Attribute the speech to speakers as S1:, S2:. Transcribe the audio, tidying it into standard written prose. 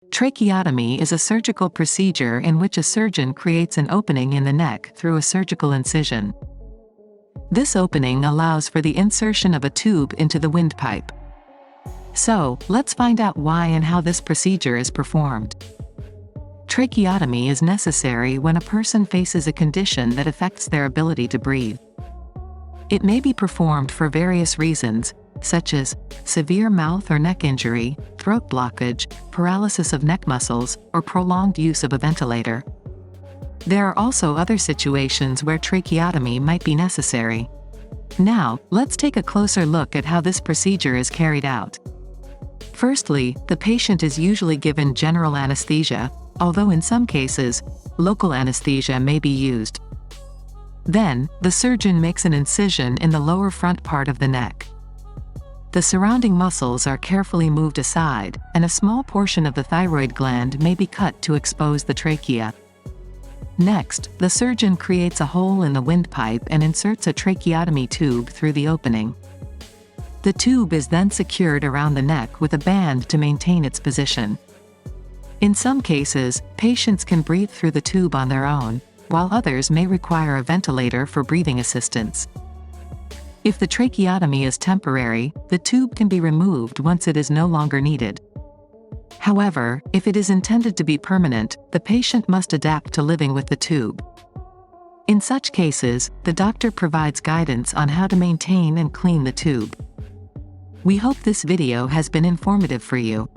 S1: Tracheotomy is a surgical procedure in which a surgeon creates an opening in the neck through a surgical incision. This opening allows for the insertion of a tube into the windpipe. So, let's find out why and how this procedure is performed. Tracheotomy is necessary when a person faces a condition that affects their ability to breathe. It may be performed for various reasons, such as severe mouth or neck injury, throat blockage, paralysis of neck muscles, or prolonged use of a ventilator. There are also other situations where tracheotomy might be necessary. Now, let's take a closer look at how this procedure is carried out. Firstly, the patient is usually given general anesthesia, although in some cases, local anesthesia may be used. Then, the surgeon makes an incision in the lower front part of the neck. The surrounding muscles are carefully moved aside, and a small portion of the thyroid gland may be cut to expose the trachea. Next, the surgeon creates a hole in the windpipe and inserts a tracheotomy tube through the opening. The tube is then secured around the neck with a band to maintain its position. In some cases, patients can breathe through the tube on their own, while others may require a ventilator for breathing assistance. If the tracheotomy is temporary, the tube can be removed once it is no longer needed. However, if it is intended to be permanent, the patient must adapt to living with the tube. In such cases, the doctor provides guidance on how to maintain and clean the tube. We hope this video has been informative for you.